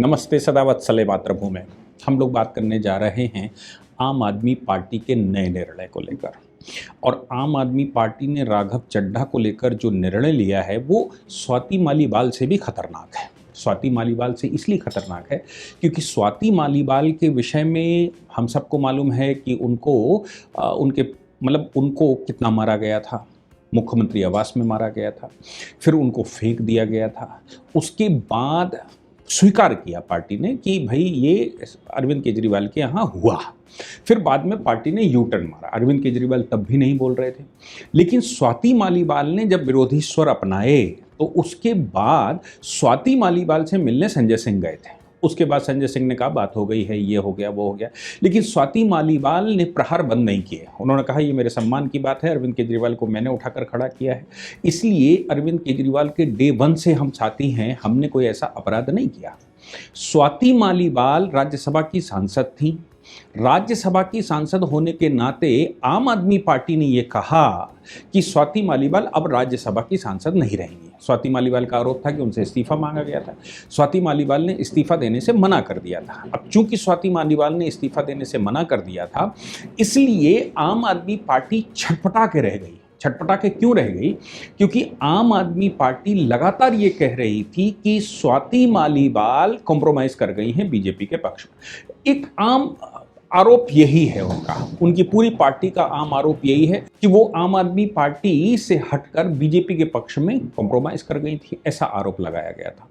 नमस्ते सदावत्सले मातृभूमि। हम लोग बात करने जा रहे हैं आम आदमी पार्टी के नए निर्णय को लेकर। और आम आदमी पार्टी ने राघव चड्ढा को लेकर जो निर्णय लिया है वो स्वाति मालीवाल से भी खतरनाक है। स्वाति मालीवाल से इसलिए खतरनाक है क्योंकि स्वाति मालीवाल के विषय में हम सबको मालूम है कि उनको कितना मारा गया था। मुख्यमंत्री आवास में मारा गया था, फिर उनको फेंक दिया गया था। उसके बाद स्वीकार किया पार्टी ने कि भाई ये अरविंद केजरीवाल के यहाँ हुआ। फिर बाद में पार्टी ने यू टर्न मारा। अरविंद केजरीवाल तब भी नहीं बोल रहे थे, लेकिन स्वाति मालीवाल ने जब विरोधी स्वर अपनाए तो उसके बाद स्वाति मालीवाल से मिलने संजय सिंह गए थे। उसके बाद संजय सिंह ने कहा बात हो गई है, ये हो गया वो हो गया, लेकिन स्वाति मालीवाल ने प्रहार बंद नहीं किए। उन्होंने कहा ये मेरे सम्मान की बात है, अरविंद केजरीवाल को मैंने उठाकर खड़ा किया है, इसलिए अरविंद केजरीवाल के डे वन से हम साथी हैं, हमने कोई ऐसा अपराध नहीं किया। स्वाति मालीवाल राज्यसभा की सांसद थी। राज्यसभा की सांसद होने के नाते आम आदमी पार्टी ने यह कहा कि स्वाति मालीवाल अब राज्यसभा की सांसद नहीं रहेंगी। स्वाति मालीवाल का आरोप था कि उनसे इस्तीफा मांगा गया था। स्वाति मालीवाल ने इस्तीफा देने से मना कर दिया था। अब चूंकि स्वाति मालीवाल ने इस्तीफा देने से मना कर दिया था, इसलिए आम आदमी पार्टी छटपटा के रह गई। छटपटा के क्यों रह गई? क्योंकि आम आदमी पार्टी लगातार ये कह रही थी कि स्वाति मालीवाल कॉम्प्रोमाइज कर गई हैं बीजेपी के पक्ष में। एक आम आरोप यही है उनकी पूरी पार्टी का आम आरोप यही है कि वो आम आदमी पार्टी से हटकर बीजेपी के पक्ष में कॉम्प्रोमाइज कर गई थी, ऐसा आरोप लगाया गया था।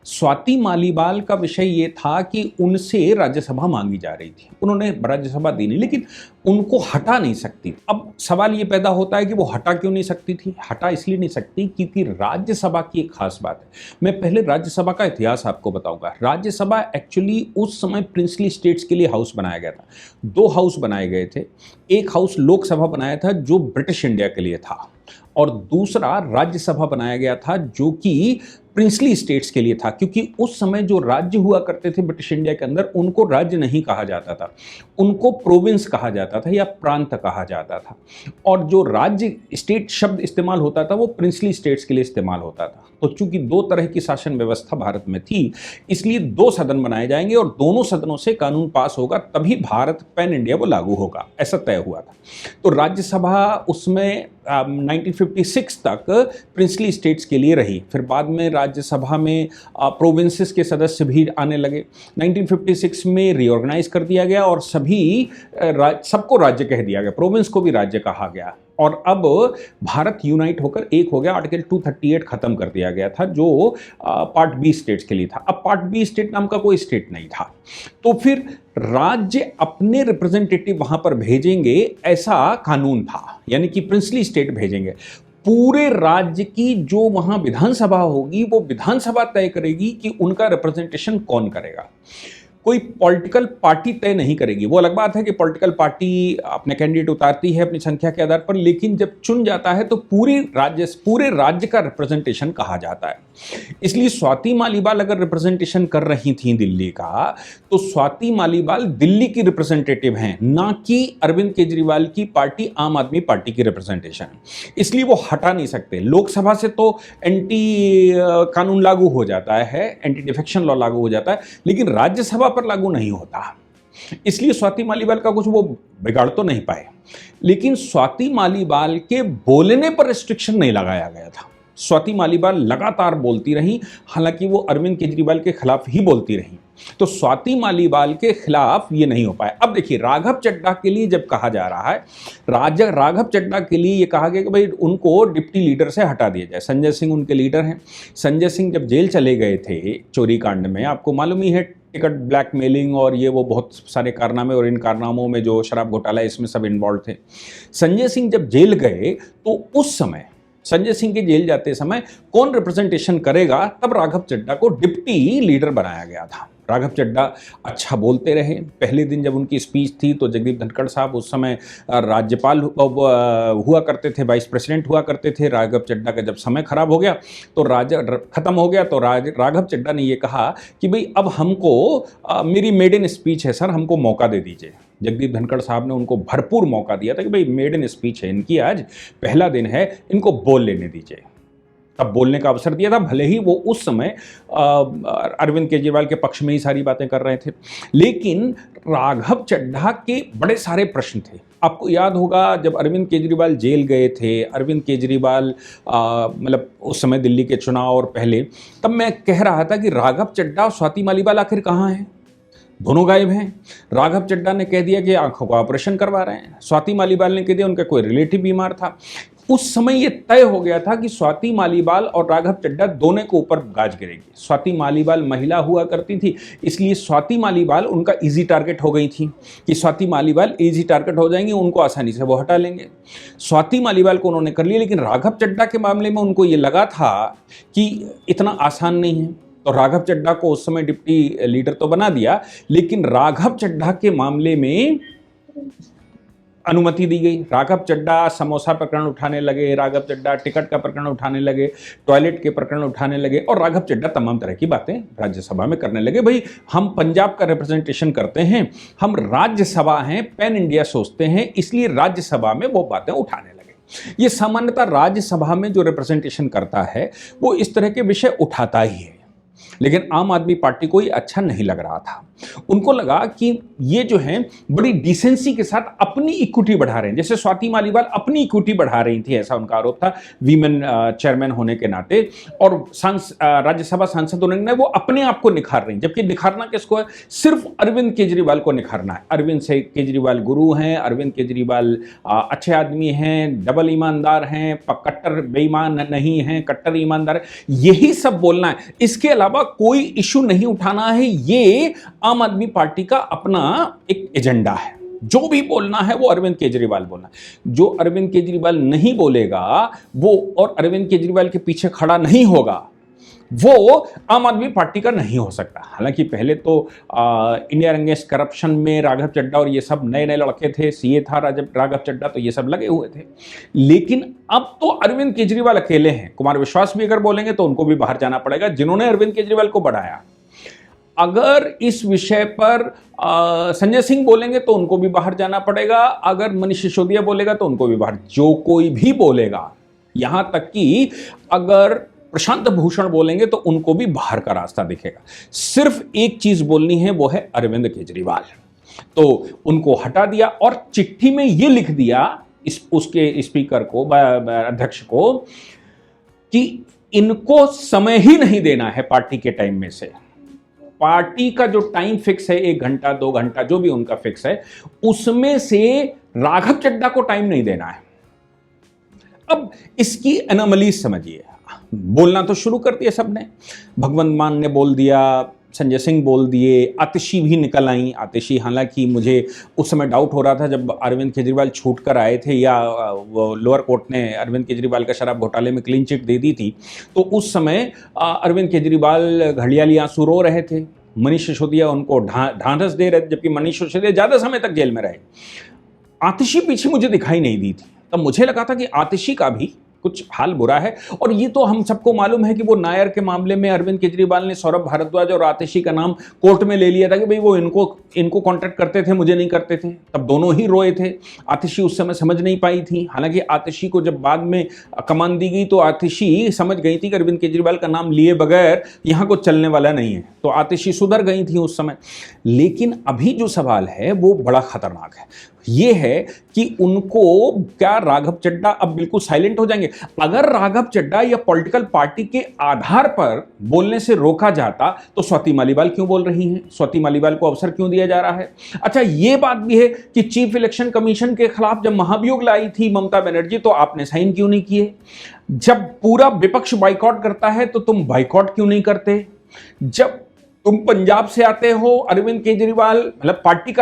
स्वाति मालीवाल का विषय ये था कि उनसे राज्यसभा मांगी जा रही थी, उन्होंने राज्यसभा दी नहीं, लेकिन उनको हटा नहीं सकती। अब सवाल ये पैदा होता है कि वो हटा क्यों नहीं सकती थी? हटा इसलिए नहीं सकती क्योंकि राज्यसभा की एक खास बात है। मैं पहले राज्यसभा का इतिहास आपको बताऊंगा। राज्यसभा एक्चुअली उस समय प्रिंसली स्टेट्स के लिए हाउस बनाया गया था। दो हाउस बनाए गए थे। एक हाउस लोकसभा बनाया था जो ब्रिटिश इंडिया के लिए था, और दूसरा राज्यसभा बनाया गया था जो कि प्रिंसली स्टेट्स के लिए था, क्योंकि उस समय जो राज्य हुआ करते थे ब्रिटिश इंडिया के अंदर उनको राज्य नहीं कहा जाता था, उनको प्रोविंस कहा जाता था या प्रांत कहा जाता था। और जो राज्य स्टेट शब्द इस्तेमाल होता था वो प्रिंसली स्टेट्स के लिए इस्तेमाल होता था। तो चूंकि दो तरह की शासन व्यवस्था भारत में थी, इसलिए दो सदन बनाए जाएंगे और दोनों सदनों से कानून पास होगा तभी भारत पैन इंडिया वो लागू होगा, ऐसा तय हुआ था। तो राज्यसभा उसमें 1956 तक प्रिंसली स्टेट्स के लिए रही। फिर बाद में राज्यसभा में प्रोविंसेस के सदस्य भी आने लगे। 1956 में रीऑर्गेनाइज कर दिया गया और सबको राज्य कह दिया गया, प्रोविंस को भी राज्य कहा गया। और अब भारत यूनाइट होकर एक हो गया। आर्टिकल 238 खत्म कर दिया गया था जो पार्ट बी स्टेट्स के लिए था। अब पार्ट बी स्टेट नाम का कोई स्टेट नहीं था, तो फिर राज्य अपने रिप्रेजेंटेटिव वहां पर भेजेंगे, ऐसा कानून था, यानी कि प्रिंसली स्टेट भेजेंगे। पूरे राज्य की जो वहां विधानसभा होगी वो विधानसभा तय करेगी कि उनका रिप्रेजेंटेशन कौन करेगा। कोई पॉलिटिकल पार्टी तय नहीं करेगी। वो अलग बात है कि पॉलिटिकल पार्टी अपने कैंडिडेट उतारती है अपनी संख्या के आधार पर, लेकिन जब चुन जाता है तो पूरे राज्य का रिप्रेजेंटेशन कहा जाता है। इसलिए स्वाति मालीवाल अगर रिप्रेजेंटेशन कर रही थी दिल्ली का, तो स्वाति मालीवाल दिल्ली की रिप्रेजेंटेटिव हैं, ना कि अरविंद केजरीवाल की पार्टी आम आदमी पार्टी की रिप्रेजेंटेशन। इसलिए वो हटा नहीं सकते। लोकसभा से तो एंटी कानून लागू हो जाता है, एंटी डिफेक्शन लॉ लागू हो जाता है, लेकिन राज्यसभा पर लागू नहीं होता। इसलिए स्वाति मालीवाल का कुछ वो बिगाड़ तो नहीं पाए, लेकिन स्वाति मालीवाल के बोलने पर रिस्ट्रिक्शन नहीं लगाया गया था। स्वाति मालीवाल लगातार बोलती रही, हालांकि वो अरविंद केजरीवाल के खिलाफ ही बोलती रही, तो स्वाति मालीवाल के खिलाफ ये नहीं हो पाया। अब देखिए, राघव चड्ढा के लिए जब कहा जा रहा है, राघव चड्ढा के लिए ये कहा गया कि भाई उनको डिप्टी लीडर से हटा दिया जाए। संजय सिंह उनके लीडर हैं। संजय सिंह जब जेल चले गए थे चोरी कांड में, आपको मालूम ही है, टिकट ब्लैकमेलिंग और ये वो बहुत सारे कारनामे, और इन कारनामों में जो शराब घोटाला इसमें सब इन्वॉल्व थे। संजय सिंह जब जेल गए तो उस समय संजय सिंह के जेल जाते समय कौन रिप्रेजेंटेशन करेगा, तब राघव चड्ढा को डिप्टी लीडर बनाया गया था। राघव चड्ढा अच्छा बोलते रहे। पहले दिन जब उनकी स्पीच थी तो जगदीप धनखड़ साहब उस समय राज्यपाल हुआ करते थे, वाइस प्रेसिडेंट हुआ करते थे। राघव चड्ढा का जब समय खराब हो गया तो खत्म हो गया, तो राघव चड्ढा ने ये कहा कि भाई अब हमको मेरी मेडन स्पीच है सर, हमको मौका दे दीजिए। जगदीप धनखड़ साहब ने उनको भरपूर मौका दिया था कि भाई मेडन स्पीच है इनकी, आज पहला दिन है, इनको बोल लेने दीजिए। तब बोलने का अवसर दिया था, भले ही वो उस समय अरविंद केजरीवाल के पक्ष में ही सारी बातें कर रहे थे। लेकिन राघव चड्ढा के बड़े सारे प्रश्न थे। आपको याद होगा जब अरविंद केजरीवाल जेल गए थे, अरविंद केजरीवाल मतलब उस समय दिल्ली के चुनाव और पहले, तब मैं कह रहा था कि राघव चड्ढा और स्वाति मालीवाल आखिर कहाँ हैं? दोनों गायब हैं। राघव चड्ढा ने कह दिया कि आंखों का ऑपरेशन करवा रहे हैं, स्वाति मालीवाल ने कह दिया उनका कोई रिलेटिव बीमार था। उस समय यह तय हो गया था कि स्वाति मालीवाल और राघव चड्ढा दोनों के ऊपर गाज गिरेगी। स्वाति मालीवाल महिला हुआ करती थी, इसलिए स्वाति मालीवाल उनका इजी टारगेट हो गई थी कि स्वाति मालीवाल इजी टारगेट हो जाएंगी, उनको आसानी से वो हटा लेंगे। स्वाति मालीवाल को उन्होंने कर लिया, लेकिन राघव चड्ढा के मामले में उनको ये लगा था कि इतना आसान नहीं है, तो राघव चड्ढा को उस समय डिप्टी लीडर तो बना दिया, लेकिन राघव चड्ढा के मामले में अनुमति दी गई। राघव चड्ढा समोसा प्रकरण उठाने लगे, राघव चड्ढा टिकट का प्रकरण उठाने लगे, टॉयलेट के प्रकरण उठाने लगे, और राघव चड्ढा तमाम तरह की बातें राज्यसभा में करने लगे। भाई हम पंजाब का रिप्रेजेंटेशन करते हैं, हम राज्यसभा हैं, पैन इंडिया सोचते हैं, इसलिए राज्यसभा में वो बातें उठाने लगे। ये सामान्यतः राज्यसभा में जो रिप्रेजेंटेशन करता है वो इस तरह के विषय उठाता ही है। लेकिन आम आदमी पार्टी को ये अच्छा नहीं लग रहा था। उनको लगा कि ये जो है बड़ी डिसेंसी के साथ अपनी इक्विटी बढ़ा रहे हैं, जैसे स्वाति मालीवाल अपनी इक्विटी बढ़ा रही थी, ऐसा उनका आरोप था वीमेन चेयरमैन होने के नाते, और राज्यसभा सांसद होने के नाते वो अपने आप को निखार रही हैं। जबकि निखारना किसको है? सिर्फ अरविंद केजरीवाल को निखारना है। अरविंद से केजरीवाल गुरु हैं, अरविंद केजरीवाल अच्छे आदमी हैं, डबल ईमानदार हैं, कट्टर बेईमान नहीं हैं, कट्टर ईमानदार है, यही सब बोलना है। इसके अलावा कोई इशू नहीं उठाना है। ये आम आदमी पार्टी का अपना एक एजेंडा है। जो भी बोलना है वो अरविंद केजरीवाल बोलना है। जो अरविंद केजरीवाल नहीं बोलेगा वो, और अरविंद केजरीवाल के पीछे खड़ा नहीं होगा, वो आम आदमी पार्टी का नहीं हो सकता। हालांकि पहले तो इंडिया अगेंस्ट करप्शन में राघव चड्ढा और ये सब नए नए लड़के थे, सीए था राघव चड्ढा, तो ये सब लगे हुए थे। लेकिन अब तो अरविंद केजरीवाल अकेले हैं। कुमार विश्वास भी अगर बोलेंगे तो उनको भी बाहर जाना पड़ेगा, जिन्होंने अरविंद केजरीवाल को बढ़ाया। अगर इस विषय पर संजय सिंह बोलेंगे तो उनको भी बाहर जाना पड़ेगा, अगर मनीष सिसोदिया बोलेगा तो उनको भी बाहर, जो कोई भी बोलेगा, यहां तक कि अगर प्रशांत भूषण बोलेंगे तो उनको भी बाहर का रास्ता दिखेगा। सिर्फ एक चीज बोलनी है, वो है अरविंद केजरीवाल। तो उनको हटा दिया और चिट्ठी में यह लिख दिया उसके स्पीकर को, अध्यक्ष को, कि इनको समय ही नहीं देना है पार्टी के टाइम में से। पार्टी का जो टाइम फिक्स है, 1 घंटा 2 घंटा जो भी उनका फिक्स है, उसमें से राघव चड्ढा को टाइम नहीं देना है। अब इसकी एनोमलीज समझिए। बोलना तो शुरू कर दिया सबने, भगवंत मान ने बोल दिया, संजय सिंह बोल दिए, आतिशी भी निकल आई। आतिशी, हालांकि मुझे उस समय डाउट हो रहा था जब अरविंद केजरीवाल छूट कर आए थे, या वो लोअर कोर्ट ने अरविंद केजरीवाल का शराब घोटाले में क्लीन चिट दे दी थी, तो उस समय अरविंद केजरीवाल घड़ियाली आंसू रो रहे थे, मनीष सिसोदिया उनको ढांढस दे रहे थे, जबकि मनीष सिसोदिया ज़्यादा समय तक जेल में रहे। आतिशी पीछे मुझे दिखाई नहीं दी थी, तब मुझे लगा था कि आतिशी का भी कुछ हाल बुरा है। और ये तो हम सबको मालूम है कि वो नायर के मामले में अरविंद केजरीवाल ने सौरभ भारद्वाज और आतिशी का नाम कोर्ट में ले लिया था कि भाई वो इनको कॉन्ट्रैक्ट करते थे, मुझे नहीं करते थे। तब दोनों ही रोए थे। आतिशी उस समय समझ नहीं पाई थी। हालांकि आतिशी को जब बाद में कमान दी गई तो आतिशी समझ गई थी कि अरविंद केजरीवाल का नाम लिए बगैर यहाँ कुछ चलने वाला नहीं है, तो आतिशी सुधर गई थी उस समय। लेकिन अभी जो सवाल है वो बड़ा खतरनाक है। ये है कि उनको क्या राघव चड्ढा अब बिल्कुल साइलेंट हो जाएंगे? अगर राघव चड्ढा या पॉलिटिकल पार्टी के आधार पर बोलने से रोका जाता तो स्वाति मालीवाल क्यों बोल रही हैं? स्वाति मालीवाल को अवसर क्यों दिया जा रहा है? अच्छा, ये बात भी है कि चीफ इलेक्शन कमीशन के खिलाफ जब महाभियोग लाई थी ममता बनर्जी, तो आपने साइन क्यों नहीं किए? जब पूरा विपक्ष बाइकआउट करता है तो तुम बाइकआउट क्यों नहीं करते? जब तुम पंजाब से आते हो, अरविंद केजरीवाल, मतलब पार्टी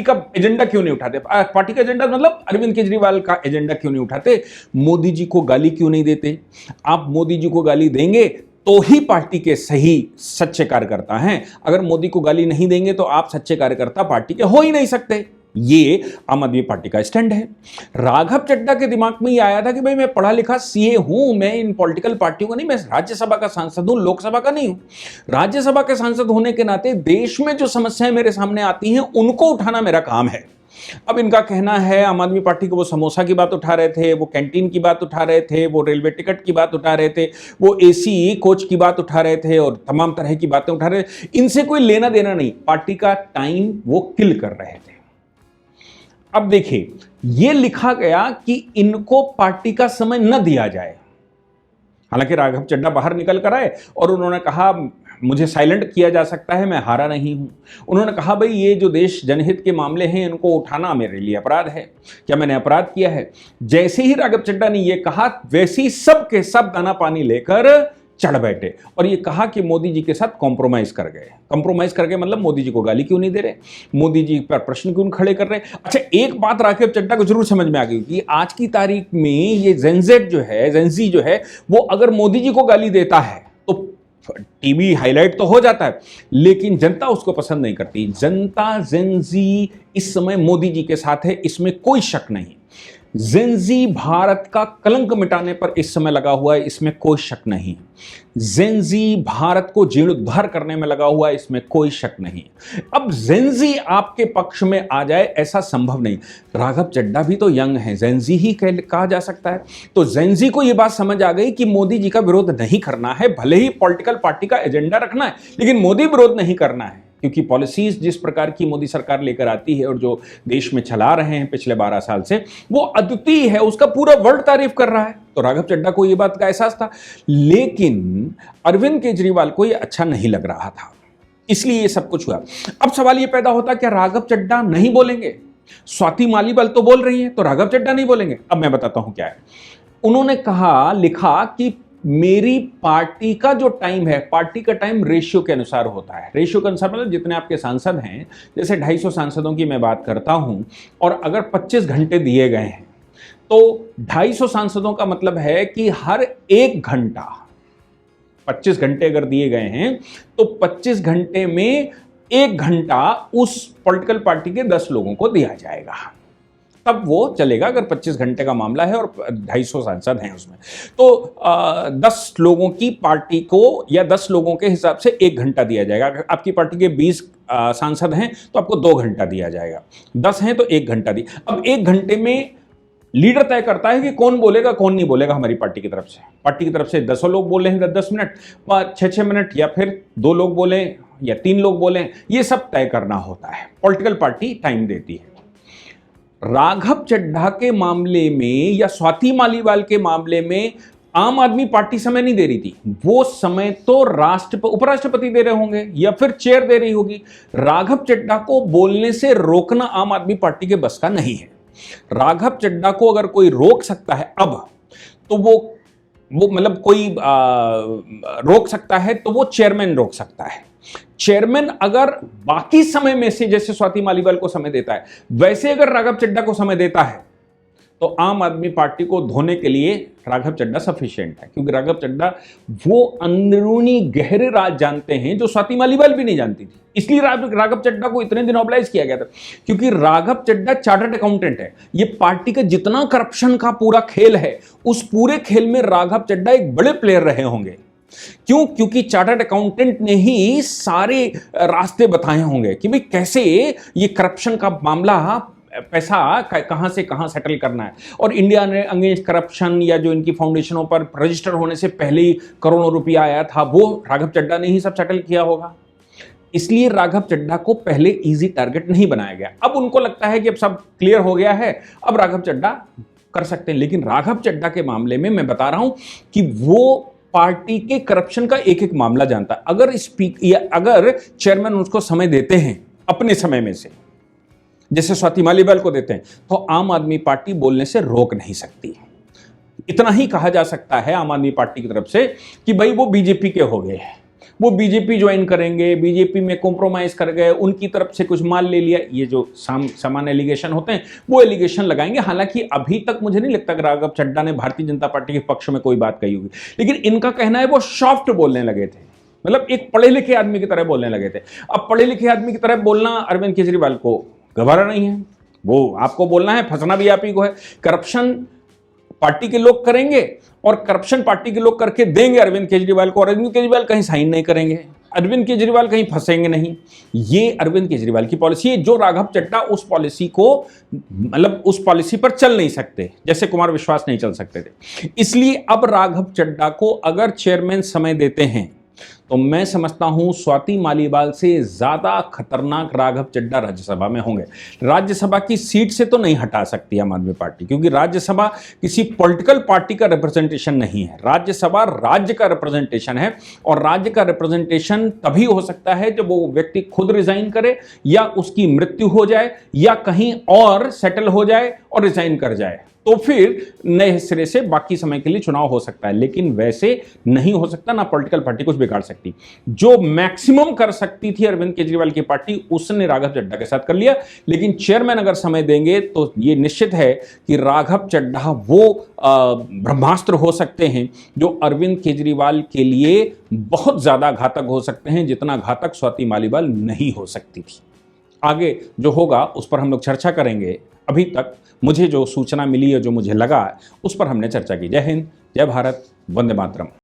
का एजेंडा क्यों नहीं उठाते? पार्टी का एजेंडा मतलब अरविंद केजरीवाल का एजेंडा क्यों नहीं उठाते? मोदी जी को गाली क्यों नहीं देते? आप मोदी जी को गाली देंगे तो ही पार्टी के सही सच्चे कार्यकर्ता हैं। अगर मोदी को गाली नहीं देंगे तो आप सच्चे कार्यकर्ता पार्टी के हो ही नहीं सकते। ये आम आदमी पार्टी का स्टैंड है। राघव चड्ढा के दिमाग में ये आया था कि भाई मैं पढ़ा लिखा सीए हूं, मैं इन पॉलिटिकल पार्टियों का नहीं, मैं राज्यसभा का सांसद हूं, लोकसभा का नहीं हूं। राज्यसभा के सांसद होने के नाते देश में जो समस्याएं मेरे सामने आती हैं उनको उठाना मेरा काम है। अब इनका कहना है आम आदमी पार्टी को वो समोसा की बात उठा रहे थे, वो कैंटीन की बात उठा रहे थे, वो रेलवे टिकट की बात उठा रहे थे, वो एसी कोच की बात उठा रहे थे और तमाम तरह की बातें उठा रहे थे। इनसे कोई लेना देना नहीं, पार्टी का टाइम वो किल कर रहे थे। अब देखिए, ये लिखा गया कि इनको पार्टी का समय न दिया जाए। हालांकि राघव चड्ढा बाहर निकल कर आए और उन्होंने कहा मुझे साइलेंट किया जा सकता है, मैं हारा नहीं हूं। उन्होंने कहा भाई ये जो देश जनहित के मामले हैं इनको उठाना मेरे लिए अपराध है, क्या मैंने अपराध किया है? जैसे ही राघव चड्ढा ने ये कहा वैसे ही सब के सब दाना पानी लेकर चढ़ बैठे और ये कहा कि मोदी जी के साथ कॉम्प्रोमाइज कर गए। कॉम्प्रोमाइज करके मतलब मोदी जी को गाली क्यों नहीं दे रहे, मोदी जी पर प्रश्न क्यों खड़े कर रहे? अच्छा, एक बात राघव चड्ढा को जरूर समझ में आ गई कि आज की तारीख में ये जेनजेड जो है, जेनजी जो है, वो अगर मोदी जी को गाली देता है तो टीवी हाईलाइट तो हो जाता है, लेकिन जनता उसको पसंद नहीं करती। जनता जेनजी इस समय मोदी जी के साथ है, इसमें कोई शक नहीं। जेनजी भारत का कलंक मिटाने पर इस समय लगा हुआ है, इसमें कोई शक नहीं। जेनजी भारत को जीर्णोद्धार करने में लगा हुआ है, इसमें कोई शक नहीं। अब जेनजी आपके पक्ष में आ जाए ऐसा संभव नहीं। राघव चड्ढा भी तो यंग है, जेनजी ही कहा जा सकता है। तो जेनजी को यह बात समझ आ गई कि मोदी जी का विरोध नहीं करना है, भले ही पॉलिटिकल पार्टी का एजेंडा रखना है, लेकिन मोदी विरोध नहीं करना है। क्योंकि पॉलिसीज जिस प्रकार की मोदी सरकार लेकर आती है और जो देश में चला रहे हैं पिछले 12 साल से, वो अद्वितीय है, उसका पूरा वर्ल्ड तारीफ कर रहा है। तो राघव चड्ढा को ये बात का एहसास था, लेकिन अरविंद केजरीवाल को ये अच्छा नहीं लग रहा था, इसलिए ये सब कुछ हुआ। अब सवाल ये पैदा होता क्या राघव चड्ढा नहीं बोलेंगे? स्वाति मालीवाल तो बोल रही है, तो राघव चड्ढा नहीं बोलेंगे? अब मैं बताता हूं क्या है। उन्होंने कहा, लिखा कि मेरी पार्टी का जो टाइम है, पार्टी का टाइम रेशियो के अनुसार होता है। रेशियो के अनुसार मतलब जितने आपके सांसद हैं, जैसे 250 सांसदों की मैं बात करता हूं और अगर 25 घंटे दिए गए हैं तो 250 सांसदों का मतलब है कि हर 1 घंटा, 25 घंटे अगर दिए गए हैं तो 25 घंटे में 1 घंटा उस पॉलिटिकल पार्टी के 10 लोगों को दिया जाएगा, तब वो चलेगा। अगर 25 घंटे का मामला है और 250 सांसद हैं उसमें, तो 10 लोगों की पार्टी को या 10 लोगों के हिसाब से 1 घंटा दिया जाएगा। अगर आपकी पार्टी के 20 सांसद हैं तो आपको 2 घंटा दिया जाएगा, 10 हैं तो 1 घंटा दी। अब 1 घंटे में लीडर तय करता है कि कौन बोलेगा कौन नहीं बोलेगा। हमारी पार्टी की तरफ से, पार्टी की तरफ से 10 लोग बोले हैं 10 मिनट, 6 मिनट, या फिर 2 लोग बोले या 3 लोग बोले, ये सब तय करना होता है। पॉलिटिकल पार्टी टाइम देती है। राघव चड्ढा के मामले में या स्वाति मालीवाल के मामले में आम आदमी पार्टी समय नहीं दे रही थी, वो समय तो उपराष्ट्रपति दे रहे होंगे या फिर चेयर दे रही होगी। राघव चड्ढा को बोलने से रोकना आम आदमी पार्टी के बस का नहीं है। राघव चड्ढा को अगर कोई रोक सकता है अब, तो वो मतलब कोई रोक सकता है तो वो चेयरमैन रोक सकता है। चेयरमैन अगर बाकी समय में से जैसे स्वाति मालीवाल को समय देता है, वैसे अगर राघव चड्ढा को समय देता है, तो आम आदमी पार्टी को धोने के लिए राघव चड्ढा सफिशिएंट है। क्योंकि राघव चड्ढा वो अंदरूनी गहरे राज जानते हैं जो स्वाति मालीवाल भी नहीं जानती थी। इसलिए राघव चड्ढा को इतने दिन ऑब्लाइज किया गया था, क्योंकि राघव चड्ढा चार्टर्ड अकाउंटेंट है। ये पार्टी का जितना करप्शन का पूरा खेल है, उस पूरे खेल में राघव चड्ढा एक बड़े प्लेयर रहे होंगे। क्यों? क्योंकि चार्टर्ड अकाउंटेंट ने ही सारे रास्ते बताए होंगे कि भाई कैसे ये करप्शन का मामला, पैसा कहां से कहां सेटल करना है। और इंडिया ने अगेंस्ट करप्शन या जो इनकी फाउंडेशनों पर रजिस्टर होने से पहले ही करोड़ों रुपया आया था, वो राघव चड्ढा ने ही सब सेटल किया होगा। इसलिए राघव चड्ढा को पहले इजी टारगेट नहीं बनाया गया। अब उनको लगता है कि अब सब क्लियर हो गया है, अब राघव चड्ढा कर सकते हैं। लेकिन राघव चड्ढा के मामले में मैं बता रहा हूं कि वो पार्टी के करप्शन का एक एक मामला जानता है। अगर चेयरमैन उसको समय देते हैं अपने समय में से, जैसे स्वाति मालीवाल को देते हैं, तो आम आदमी पार्टी बोलने से रोक नहीं सकती। इतना ही कहा जा सकता है आम आदमी पार्टी की तरफ से कि भाई वो बीजेपी के हो गए हैं, वो बीजेपी ज्वाइन करेंगे, बीजेपी में कॉम्प्रोमाइज कर गए, उनकी तरफ से कुछ माल ले लिया। ये जो सामान्य एलिगेशन होते हैं वो एलिगेशन लगाएंगे। हालांकि अभी तक मुझे नहीं लगता कि राघव चड्ढा ने भारतीय जनता पार्टी के पक्ष में कोई बात कही होगी, लेकिन इनका कहना है वो सॉफ्ट बोलने लगे थे, मतलब एक पढ़े लिखे आदमी की तरह बोलने लगे थे। अब पढ़े लिखे आदमी की तरह बोलना अरविंद केजरीवाल को गवारा नहीं है, वो आपको बोलना है, फंसना भी आप ही को है। करप्शन पार्टी के लोग करेंगे और करप्शन पार्टी के लोग करके देंगे अरविंद केजरीवाल को, और अरविंद केजरीवाल कहीं साइन नहीं करेंगे, अरविंद केजरीवाल कहीं फंसेंगे नहीं। ये अरविंद केजरीवाल की पॉलिसी है। जो राघव चड्ढा उस पॉलिसी को, मतलब उस पॉलिसी पर चल नहीं सकते, जैसे कुमार विश्वास नहीं चल सकते थे। इसलिए अब राघव चड्ढा को अगर चेयरमैन समय देते हैं तो मैं समझता हूं स्वाति मालीवाल से ज्यादा खतरनाक राघव चड्ढा राज्यसभा में होंगे। राज्यसभा की सीट से तो नहीं हटा सकती आम आदमी पार्टी, क्योंकि राज्यसभा किसी पॉलिटिकल पार्टी का रिप्रेजेंटेशन नहीं है। राज्यसभा राज्य का रिप्रेजेंटेशन है, और राज्य का रिप्रेजेंटेशन तभी हो सकता है जब वो व्यक्ति खुद रिजाइन करे, या उसकी मृत्यु हो जाए, या कहीं और सेटल हो जाए और रिजाइन कर जाए, तो फिर नए सिरे से बाकी समय के लिए चुनाव हो सकता है। लेकिन वैसे नहीं हो सकता, ना पॉलिटिकल पार्टी कुछ बिगाड़ सकती। जो मैक्सिमम कर सकती थी अरविंद केजरीवाल की पार्टी, उसने राघव चड्ढा के साथ कर लिया। लेकिन चेयरमैन अगर समय देंगे तो ये निश्चित है कि राघव चड्ढा वो ब्रह्मास्त्र हो सकते हैं जो अरविंद केजरीवाल के लिए बहुत ज्यादा घातक हो सकते हैं, जितना घातक स्वाति मालीवाल नहीं हो सकती थी। आगे जो होगा उस पर हम लोग चर्चा करेंगे। अभी तक मुझे जो सूचना मिली है, जो मुझे लगा, उस पर हमने चर्चा की। जय हिंद, जय भारत, वंदे मातरम।